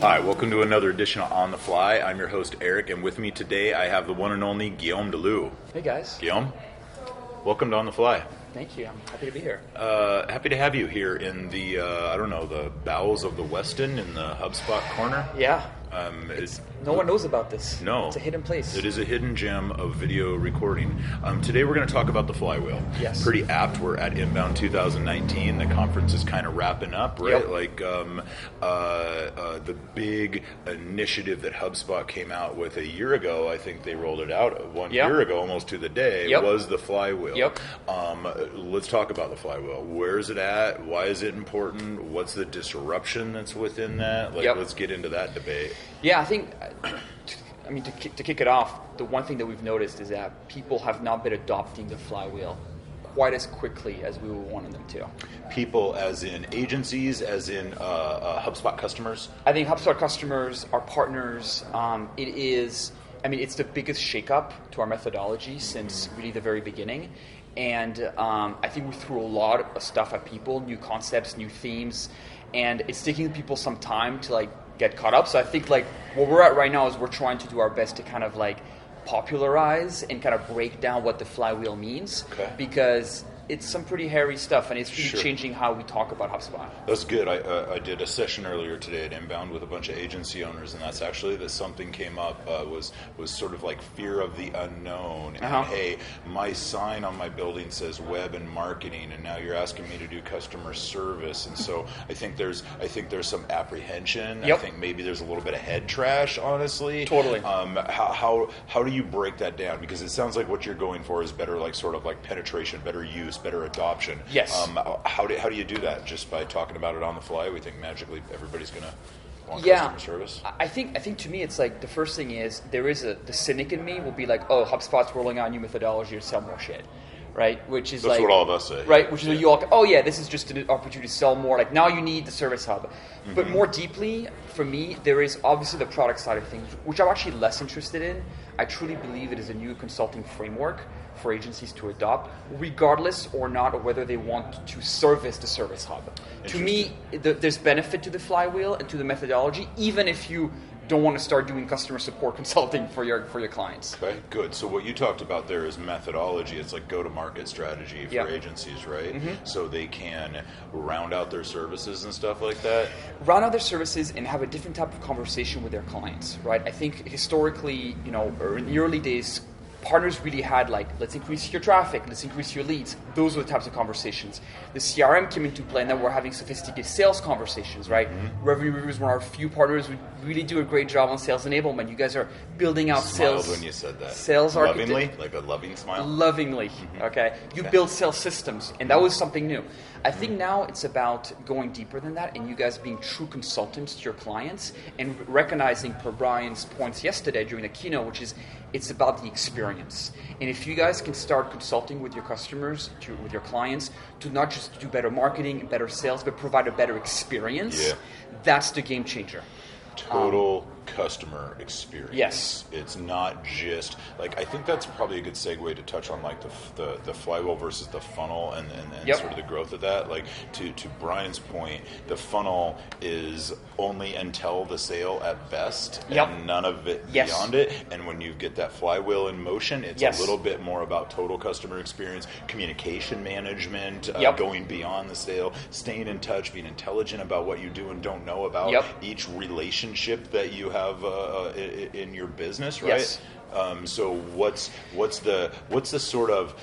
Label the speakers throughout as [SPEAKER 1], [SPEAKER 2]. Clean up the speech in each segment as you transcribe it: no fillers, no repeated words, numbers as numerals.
[SPEAKER 1] Hi, welcome to another edition of On the Fly. I'm your host, Eric, and with me today I have the one and only Guillaume Delloue.
[SPEAKER 2] Hey guys.
[SPEAKER 1] Guillaume, welcome to On the Fly.
[SPEAKER 2] Thank you. I'm happy to be here.
[SPEAKER 1] Happy to have you here in the, the bowels of the Westin in the HubSpot corner.
[SPEAKER 2] Yeah. No one knows about this.
[SPEAKER 1] No.
[SPEAKER 2] It's a hidden place.
[SPEAKER 1] It is a hidden gem of video recording. Today we're going to talk about the Flywheel.
[SPEAKER 2] Yes.
[SPEAKER 1] Pretty apt. We're at Inbound 2019. The conference is kind of wrapping up, right?
[SPEAKER 2] Yep.
[SPEAKER 1] Like the big initiative that HubSpot came out with a year ago, I think they rolled it out one year ago, almost to the day, was the Flywheel.
[SPEAKER 2] Yep.
[SPEAKER 1] Let's talk about the Flywheel. Where is it at? Why is it important? What's the disruption that's within that? Let's get into that debate.
[SPEAKER 2] Yeah, I think, to kick it off, the one thing that we've noticed is that people have not been adopting the Flywheel quite as quickly as we wanted them to.
[SPEAKER 1] People as in agencies, as in HubSpot customers?
[SPEAKER 2] I think HubSpot customers, our partners, it's the biggest shakeup to our methodology since really the very beginning. And I think we threw a lot of stuff at people, new concepts, new themes, and it's taking people some time to get caught up. So I think what we're at right now is we're trying to do our best to kind of popularize and kind of break down what the Flywheel means, because it's some pretty hairy stuff, and it's really changing how we talk about HubSpot.
[SPEAKER 1] That's good. I did a session earlier today at Inbound with a bunch of agency owners, and that's actually that something came up was sort of like fear of the unknown. And hey, my sign on my building says web and marketing, and now you're asking me to do customer service, and so I think there's some apprehension.
[SPEAKER 2] Yep.
[SPEAKER 1] I think maybe there's a little bit of head trash, honestly.
[SPEAKER 2] Totally.
[SPEAKER 1] How do you break that down? Because it sounds like what you're going for is better, penetration, better use, better adoption.
[SPEAKER 2] Yes.
[SPEAKER 1] How do you do that? Just by talking about it on the fly? We think magically everybody's going to want customer service?
[SPEAKER 2] I think to me it's the first thing is there is the cynic in me will be HubSpot's rolling out a new methodology to sell more shit. Right, which is
[SPEAKER 1] that's what all of us say.
[SPEAKER 2] Right, which is you all. This is just an opportunity to sell more. Now you need the Service Hub, but more deeply for me, there is obviously the product side of things, which I'm actually less interested in. I truly believe it is a new consulting framework for agencies to adopt, regardless or not of whether they want to service the Service Hub. To me, there's benefit to the Flywheel and to the methodology, even if you don't want to start doing customer support consulting for your clients.
[SPEAKER 1] Okay, good. So what you talked about there is methodology. It's like go-to-market strategy for agencies, right? Mm-hmm. So they can round out their services and stuff like that?
[SPEAKER 2] Round out their services and have a different type of conversation with their clients, right? I think historically, in the early days, partners really had let's increase your traffic, let's increase your leads. Those were the types of conversations. The CRM came into play, and then we're having sophisticated sales conversations, right? Mm-hmm. Revenue Review is one of our few partners who really do a great job on sales enablement. You guys are building out sales.
[SPEAKER 1] Smiled when you said that.
[SPEAKER 2] Sales
[SPEAKER 1] lovingly, like a loving smile.
[SPEAKER 2] Lovingly, okay. You build sales systems, and that was something new. I think now it's about going deeper than that, and you guys being true consultants to your clients, and recognizing, per Brian's points yesterday during the keynote, which is it's about the experience. And if you guys can start consulting with your customers, with your clients, to not just do better marketing and better sales, but provide a better experience, that's the game changer.
[SPEAKER 1] Total customer experience.
[SPEAKER 2] Yes.
[SPEAKER 1] It's not just I think that's probably a good segue to touch on the Flywheel versus the funnel and sort of the growth of that. To Brian's point, the funnel is only until the sale at best and none of it beyond it. And when you get that Flywheel in motion, it's a little bit more about total customer experience, communication management, going beyond the sale, staying in touch, being intelligent about what you do and don't know about each relationship that you have in your business, right?
[SPEAKER 2] Yes.
[SPEAKER 1] So what's the sort of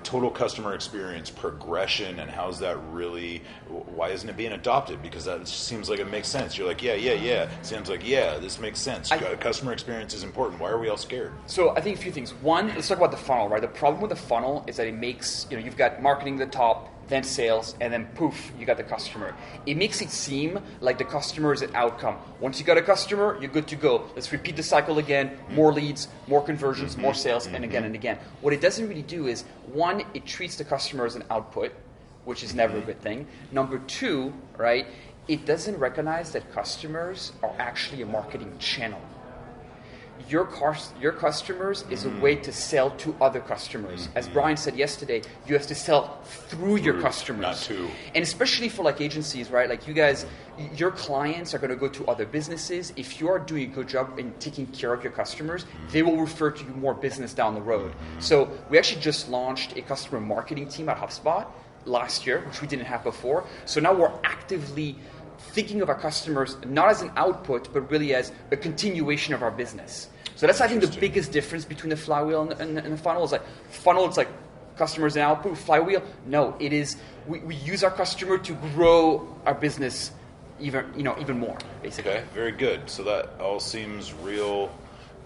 [SPEAKER 1] total customer experience progression, and how's that really? Why isn't it being adopted? Because that seems like it makes sense. You're like, yeah. Seems like this makes sense. Customer experience is important. Why are we all scared?
[SPEAKER 2] So I think a few things. One, let's talk about the funnel, right? The problem with the funnel is that it makes you've got marketing at the top, then sales, and then poof, you got the customer. It makes it seem like the customer is an outcome. Once you got a customer, you're good to go. Let's repeat the cycle again, more leads, more conversions, more sales, and again and again. What it doesn't really do is, one, it treats the customer as an output, which is never a good thing. Number two, right, it doesn't recognize that customers are actually a marketing channel. your customers is a way to sell to other customers. As Brian said yesterday, you have to sell through your customers.
[SPEAKER 1] Not to.
[SPEAKER 2] And especially for like agencies, right? Like you guys, your clients are going to go to other businesses. If you are doing a good job in taking care of your customers, they will refer to you more business down the road. So we actually just launched a customer marketing team at HubSpot last year, which we didn't have before. So now we're actively thinking of our customers not as an output, but really as a continuation of our business. So that's, I think, the biggest difference between the flywheel and the funnel. Is like funnel, it's like customers and output. Flywheel, no, it is we use our customer to grow our business even more, basically.
[SPEAKER 1] Okay, very good. So that all seems real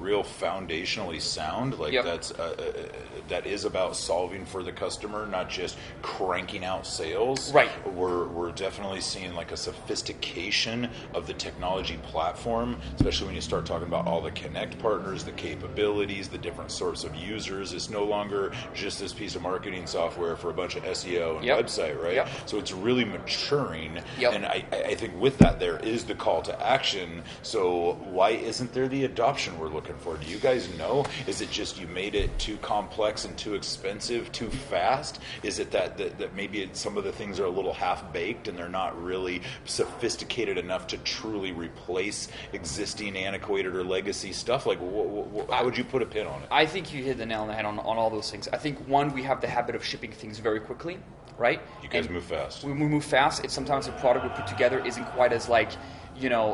[SPEAKER 1] foundationally sound. Like that is about solving for the customer, not just cranking out sales.
[SPEAKER 2] Right.
[SPEAKER 1] We're definitely seeing like a sophistication of the technology platform, especially when you start talking about all the connect partners, the capabilities, the different sorts of users. It's no longer just this piece of marketing software for a bunch of SEO and website, right? So it's really maturing. And I think with that there is the call to action. So why isn't there the adoption we're looking for? Do you guys know? Is it just you made it too complex and too expensive too fast? Is it that maybe some of the things are a little half-baked and they're not really sophisticated enough to truly replace existing antiquated or legacy stuff? Like, how would you put a pin on it?
[SPEAKER 2] I think you hit the nail on the head on all those things. I think, one, we have the habit of shipping things very quickly, right?
[SPEAKER 1] You guys move fast.
[SPEAKER 2] We move fast. It's sometimes the product we put together isn't quite as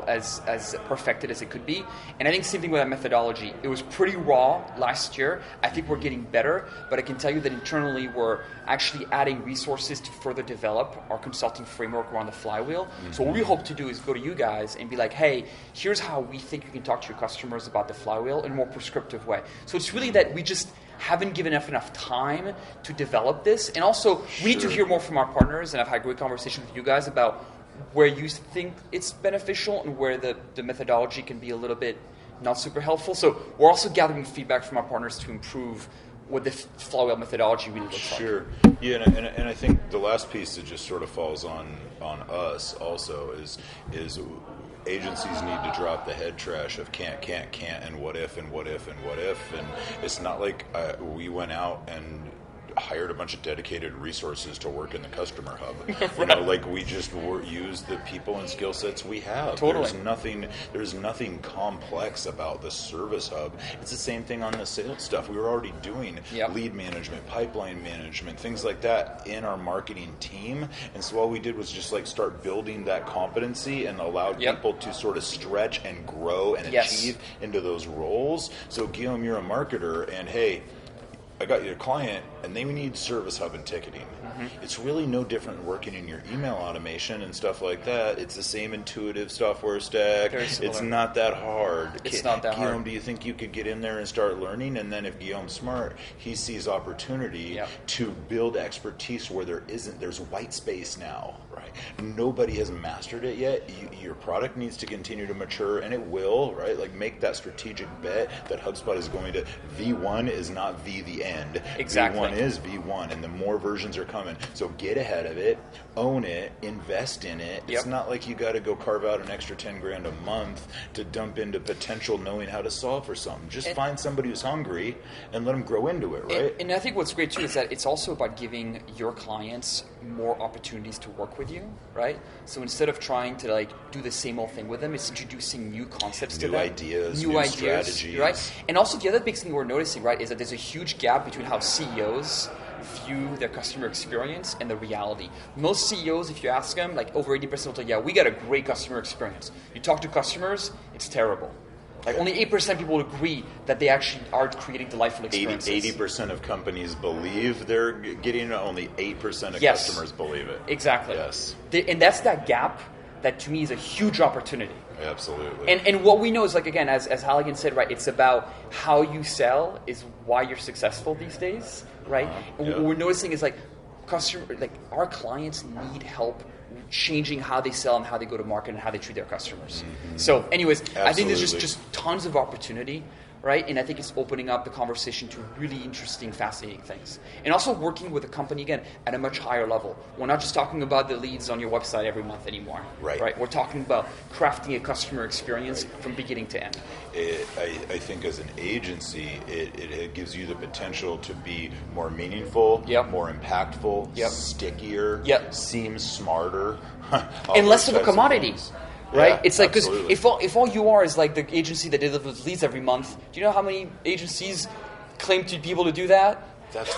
[SPEAKER 2] as perfected as it could be. And I think same thing with that methodology. It was pretty raw last year. I think we're getting better, but I can tell you that internally we're actually adding resources to further develop our consulting framework around the flywheel. So what we hope to do is go to you guys and be like, hey, here's how we think you can talk to your customers about the flywheel in a more prescriptive way. So it's really that we just haven't given enough time to develop this. And also, we need to hear more from our partners, and I've had great conversations with you guys about where you think it's beneficial and where the methodology can be a little bit not super helpful. So we're also gathering feedback from our partners to improve what the flywheel methodology really looks like.
[SPEAKER 1] Sure. Yeah, and I think the last piece that just sort of falls on us also is agencies need to drop the head trash of can't, and what if, and it's not like we went out and hired a bunch of dedicated resources to work in the customer hub. Like we just use the people and skill sets we have.
[SPEAKER 2] Totally.
[SPEAKER 1] There's nothing complex about the service hub. It's the same thing on the sales stuff. We were already doing lead management, pipeline management, things like that in our marketing team. And so all we did was just like start building that competency and allowed people to sort of stretch and grow and achieve into those roles. So Guillaume, you're a marketer, and hey, I got you a client, and they need Service Hub and ticketing. It's really no different than working in your email automation and stuff like that. It's the same intuitive software stack. It's not that hard.
[SPEAKER 2] It's not that hard.
[SPEAKER 1] Guillaume, do you think you could get in there and start learning? And then if Guillaume's smart, he sees opportunity to build expertise where there isn't. There's white space now, right? Nobody has mastered it yet. Your product needs to continue to mature, and it will, right? Like make that strategic bet that HubSpot is going to V1 is not V the end.
[SPEAKER 2] Exactly.
[SPEAKER 1] V1 is V1, and the more versions are coming. So get ahead of it, own it, invest in it. It's not like you got to go carve out an extra $10,000 a month to dump into potential knowing how to solve for something. Just find somebody who's hungry and let them grow into it, right?
[SPEAKER 2] And I think what's great too is that it's also about giving your clients more opportunities to work with you, right? So instead of trying to like do the same old thing with them, it's introducing new concepts to them.
[SPEAKER 1] New ideas, strategies.
[SPEAKER 2] Right? And also the other big thing we're noticing, right, is that there's a huge gap between how CEOs view their customer experience and the reality. Most CEOs, if you ask them, like over 80% will tell you, we got a great customer experience. You talk to customers, it's terrible. Like only 8% of people agree that they actually are creating delightful experiences.
[SPEAKER 1] 80% of companies believe they're getting it, only 8% of customers believe it.
[SPEAKER 2] Exactly.
[SPEAKER 1] Yes.
[SPEAKER 2] And that's that gap that to me is a huge opportunity.
[SPEAKER 1] Absolutely.
[SPEAKER 2] And what we know is, like, again, as Halligan said, right, it's about how you sell is why you're successful these days, right? What we're noticing is our clients need help changing how they sell and how they go to market and how they treat their customers. So anyways, I think there's just tons of opportunity right? And I think it's opening up the conversation to really interesting, fascinating things. And also working with a company, again, at a much higher level. We're not just talking about the leads on your website every month anymore. Right? We're talking about crafting a customer experience from beginning to end.
[SPEAKER 1] I think as an agency, it gives you the potential to be more meaningful, more impactful, stickier, seem smarter.
[SPEAKER 2] And less of a commodity. Right?
[SPEAKER 1] Yeah,
[SPEAKER 2] it's like, because if all you are is like the agency that delivers leads every month, do you know how many agencies claim to be able to do that?
[SPEAKER 1] That's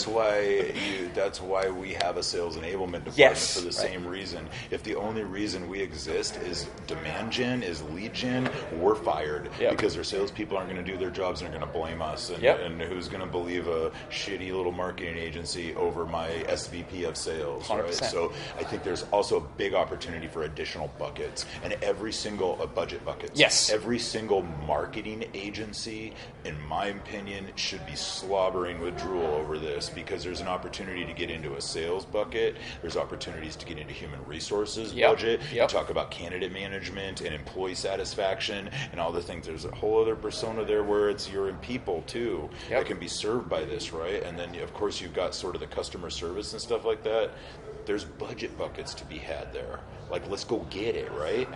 [SPEAKER 1] why we have a sales enablement department for the same reason. If the only reason we exist is demand gen, is lead gen, we're fired because our salespeople aren't going to do their jobs and are going to blame us. And who's going to believe a shitty little marketing agency over my SVP of sales?
[SPEAKER 2] 100%.
[SPEAKER 1] Right? So I think there's also a big opportunity for additional buckets, and every single budget buckets.
[SPEAKER 2] Yes.
[SPEAKER 1] Every single marketing agency, in my opinion, should be slobbering with drool over this, because there's an opportunity to get into a sales bucket. There's opportunities to get into human resources budget. You talk about candidate management and employee satisfaction and all the things. There's a whole other persona there where it's your people too that can be served by this, right? And then of course you've got sort of the customer service and stuff like that. There's budget buckets to be had there. Like, let's go get it, right?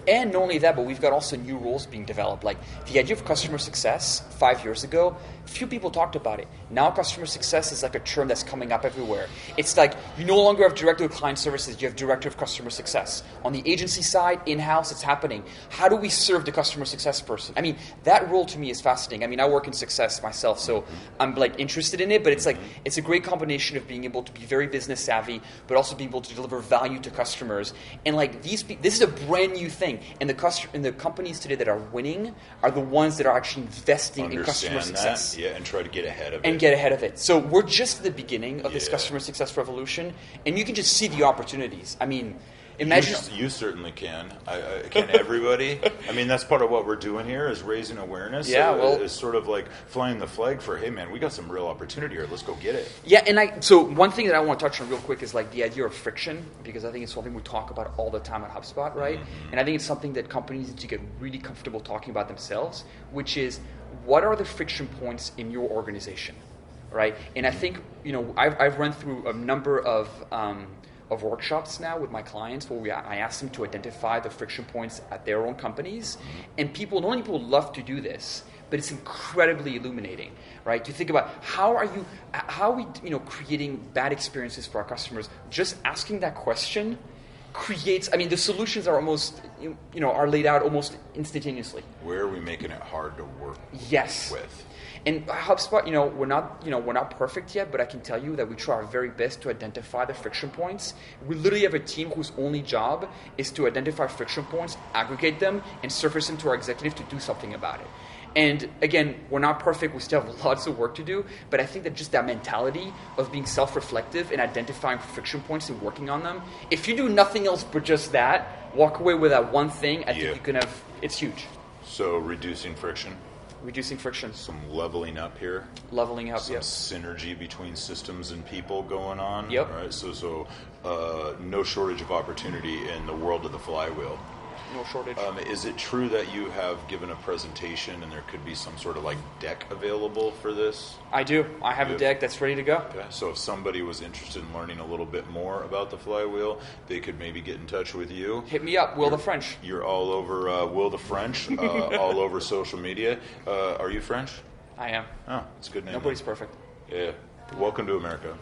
[SPEAKER 2] And not only that, but we've got also new roles being developed. Like the idea of customer success 5 years ago, few people talked about it. Now customer success is like a term that's coming up everywhere. It's like you no longer have director of client services, you have director of customer success. On the agency side, in-house, it's happening. How do we serve the customer success person? I mean, that role to me is fascinating. I mean, I work in success myself, so I'm like interested in it, but it's like it's a great combination of being able to be very business savvy, but also being able to deliver value to customers. And like this is a brand new thing. And the companies today that are winning are the ones that are actually investing in customer success.
[SPEAKER 1] And try to get ahead of it.
[SPEAKER 2] So we're just at the beginning of this customer success revolution, and you can just see the opportunities. I mean, imagine...
[SPEAKER 1] You certainly can. Can everybody? I mean, that's part of what we're doing here is raising awareness. It's sort of like flying the flag for, hey man, we got some real opportunity here. Let's go get it.
[SPEAKER 2] Yeah, and so one thing that I want to touch on real quick is like the idea of friction, because I think it's something we talk about all the time at HubSpot, right? And I think it's something that companies need to get really comfortable talking about themselves, which is what are the friction points in your organization, right? And I think, I've run through a number of workshops now with my clients where I ask them to identify the friction points at their own companies. And not only people love to do this, but it's incredibly illuminating, right? To think about how are we creating bad experiences for our customers. Just asking that question creates, the solutions are almost, are laid out almost instantaneously.
[SPEAKER 1] Where are we making it hard to work with?
[SPEAKER 2] And HubSpot, we're not perfect yet, but I can tell you that we try our very best to identify the friction points. We literally have a team whose only job is to identify friction points, aggregate them, and surface them to our executive to do something about it. And again, we're not perfect. We still have lots of work to do. But I think that just that mentality of being self-reflective and identifying friction points and working on them, if you do nothing else but just that, walk away with that one thing, I think you can have, it's huge.
[SPEAKER 1] So reducing friction.
[SPEAKER 2] Some
[SPEAKER 1] leveling up here.
[SPEAKER 2] Some
[SPEAKER 1] synergy between systems and people going on.
[SPEAKER 2] Right?
[SPEAKER 1] So no shortage of opportunity in the world of the Flywheel.
[SPEAKER 2] No shortage.
[SPEAKER 1] Is it true that you have given a presentation and there could be some sort of like deck available for this?
[SPEAKER 2] I do. I have a deck that's ready to go.
[SPEAKER 1] Okay. So if somebody was interested in learning a little bit more about the Flywheel, they could maybe get in touch with you.
[SPEAKER 2] Hit me up, Will the French.
[SPEAKER 1] You're all over Will the French, all over social media. Are you French?
[SPEAKER 2] I am.
[SPEAKER 1] Oh, it's a good name.
[SPEAKER 2] Nobody's perfect.
[SPEAKER 1] Yeah. Welcome to America.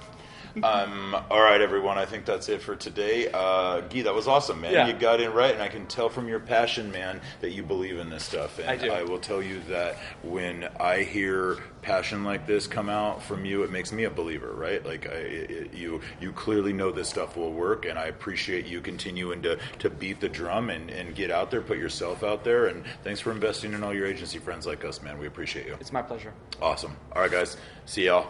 [SPEAKER 1] All right, everyone. I think that's it for today. Guy, that was awesome, man. You got in right, and I can tell from your passion, man, that you believe in this stuff. And
[SPEAKER 2] I do.
[SPEAKER 1] I will tell you that when I hear passion like this come out from you, it makes me a believer, right? Like you clearly know this stuff will work, and I appreciate you continuing to beat the drum and get out there, put yourself out there. And thanks for investing in all your agency friends like us, man. We appreciate you.
[SPEAKER 2] It's my pleasure.
[SPEAKER 1] Awesome. All right, guys. See y'all.